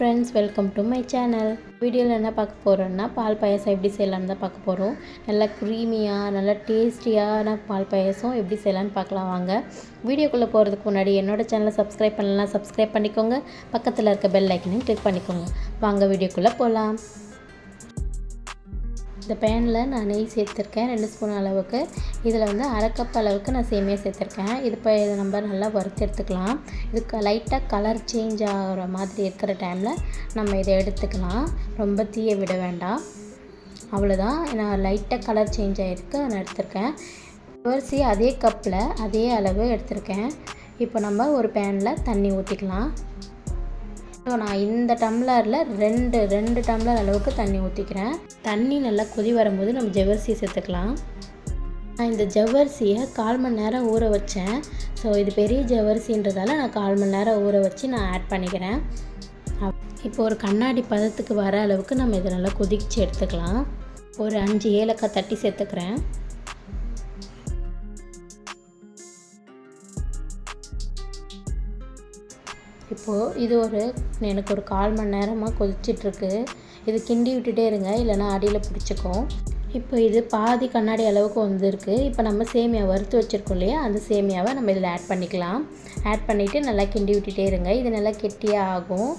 Friends, welcome to my channel. வீடியோவில் என்ன பார்க்க போகிறோன்னா பால் பாயாசம் எப்படி செய்யலான்னு தான் பார்க்க போகிறோம். நல்லா க்ரீமியாக நல்லா டேஸ்டியான பால் பாயாசம் எப்படி செய்யலான்னு பார்க்கலாம் வாங்க. வீடியோக்குள்ளே போகிறதுக்கு முன்னாடி என்னோடய சேனலை சப்ஸ்கிரைப் பண்ணலாம், சப்ஸ்கிரைப் பண்ணிக்கோங்க. பக்கத்தில் இருக்க பெல் ஐக்கனையும் கிளிக் பண்ணிக்கோங்க. வாங்க வீடியோக்குள்ளே போகலாம். இந்த பேனில் நான் நெய் சேர்த்துருக்கேன் 2 ஸ்பூன் அளவுக்கு. இதில் வந்து அரை கப் அளவுக்கு நான் சேமியா சேர்த்துருக்கேன். இதை நம்ம நல்லா வறுத்து எடுத்துக்கலாம். இதுக்கு லைட்டாக கலர் சேஞ்ச் ஆகிற மாதிரி இருக்கிற டைமில் நம்ம இதை எடுத்துக்கலாம். ரொம்ப தீய விட வேண்டாம். அவ்வளோதான், நான் லைட்டாக கலர் சேஞ்ச் ஆகிருக்கு, நான் எடுத்திருக்கேன். அரிசி அதே கப்பில் அதே அளவு எடுத்திருக்கேன். இப்போ நம்ம ஒரு பேனில் தண்ணி ஊற்றிக்கலாம். ஸோ நான் இந்த டம்ளரில் ரெண்டு டம்ளர் அளவுக்கு தண்ணி ஊற்றிக்கிறேன். தண்ணி நல்லா கொதி வரும்போது நம்ம ஜவ்வரிசியை சேர்த்துக்கலாம். நான் இந்த ஜவ்வரிசியை 1/4 மணி நேரம் ஊற வச்சேன். ஸோ இது பெரிய ஜவ்வரிசின்றதால நான் 1/4 மணி நேரம் ஊற வச்சு நான் ஆட் பண்ணிக்கிறேன். இப்போ ஒரு கண்ணாடி பதத்துக்கு வர அளவுக்கு நம்ம இதை நல்லா கொதிச்சு எடுத்துக்கலாம். ஒரு 5 ஏலக்காய் தட்டி சேர்த்துக்கிறேன். இப்போது இது எனக்கு ஒரு 1/4 மணி நேரமாக கொதிச்சிட்ருக்கு. இது கிண்டி விட்டுட்டே இருங்க, இல்லைனா அடியில் பிடிச்சிக்கும். இப்போ இது பாதி கண்ணாடி அளவுக்கு வந்துருக்கு. இப்போ நம்ம சேமியா வறுத்து வச்சுருக்கோம் இல்லையா, அந்த சேமியாவை நம்ம இதில் ஆட் பண்ணிக்கலாம். ஆட் பண்ணிவிட்டு நல்லா கிண்டி விட்டுட்டே இருங்க. இது நல்லா கெட்டியாக ஆகும்.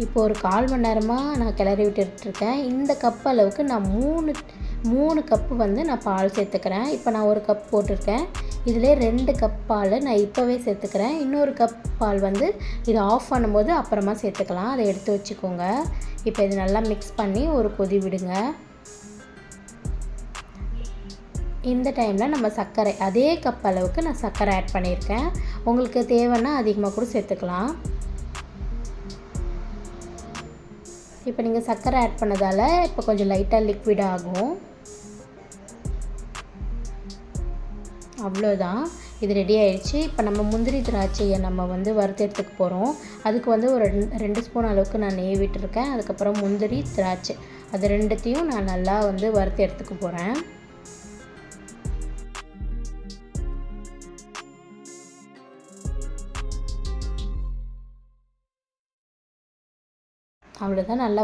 இப்போ ஒரு 1/4 மணி நேரமாக நான் கிளறி விட்டுருக்கேன். இந்த கப் அளவுக்கு நான் 3 கப்பு வந்து நான் பால் சேர்த்துக்கிறேன். இப்போ நான் 1 கப் போட்டிருக்கேன். இதிலே 2 கப் பால் நான் இப்போவே சேர்த்துக்கிறேன். இன்னொரு கப் பால் வந்து இதை ஆஃப் பண்ணும்போது அப்புறமா சேர்த்துக்கலாம். அதை எடுத்து வச்சுக்கோங்க. இப்போ இது நல்லா மிக்ஸ் பண்ணி ஒரு கொதி விடுங்க. இந்த டைமில் நம்ம சர்க்கரை அதே கப் அளவுக்கு நான் சர்க்கரை ஆட் பண்ணியிருக்கேன். உங்களுக்கு தேவைன்னா அதிகமாக கூட சேர்த்துக்கலாம். இப்போ நீங்கள் சர்க்கரை ஆட் பண்ணதால் இப்போ கொஞ்சம் லைட்டாக லிக்விட் ஆகும். அவ்வளோதான், இது ரெடி ஆயிடுச்சு. இப்போ நம்ம முந்திரி திராட்சையை நம்ம வந்து வறுத்து எடுத்துக்க போகிறோம். அதுக்கு வந்து ஒரு 2 ஸ்பூன் அளவுக்கு நான் நெய் விட்டுருக்கேன். அதுக்கப்புறம் முந்திரி திராட்சை அது 2த்தையும் நான் நல்லா வந்து வறுத்து எடுத்துக்க போகிறேன். அவ்வளோதான், நல்லா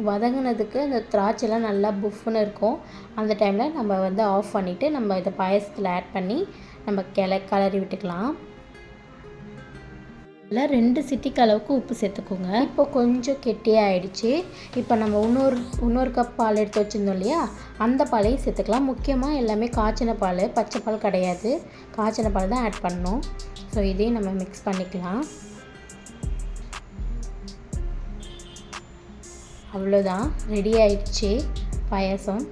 வதங்கினதுக்கு அந்த திராட்சைலாம் நல்லா புஃப்னு இருக்கும். அந்த டைமில் நம்ம வந்து ஆஃப் பண்ணிவிட்டு நம்ம இதை பாயசத்தில் ஆட் பண்ணி நம்ம கிளறி விட்டுக்கலாம். இல்லை 2 சிட்டிக்கு அளவுக்கு உப்பு சேர்த்துக்கோங்க. இப்போ கொஞ்சம் கெட்டியாக ஆகிடுச்சு. இப்போ நம்ம இன்னொரு கப் பால் எடுத்து வச்சுருந்தோம் இல்லையா, அந்த பாலையும் சேர்த்துக்கலாம். முக்கியமாக எல்லாமே காய்ச்சின பால், பச்சை பால் கிடையாது, காய்ச்சின பால் தான் ஆட் பண்ணணும். ஸோ இதையும் நம்ம மிக்ஸ் பண்ணிக்கலாம். அவ்வளோதான், ரெடி ஆயிடுச்சு பாயாசம்.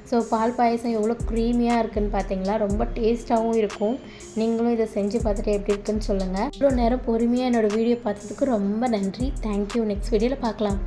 ஸோ பால் பாயாசம் எவ்வளோ க்ரீமியாக இருக்குதுன்னு பார்த்தீங்களா, ரொம்ப டேஸ்ட்டாகவும் இருக்கும். நீங்களும் இதை செஞ்சு பார்த்துட்டு எப்படி இருக்குன்னு சொல்லுங்கள். இவ்வளோ நேரம் பொறுமையாக என்னோடய வீடியோ பார்த்ததுக்கு ரொம்ப நன்றி. தேங்க்யூ. நெக்ஸ்ட் வீடியோவில் பார்க்கலாம்.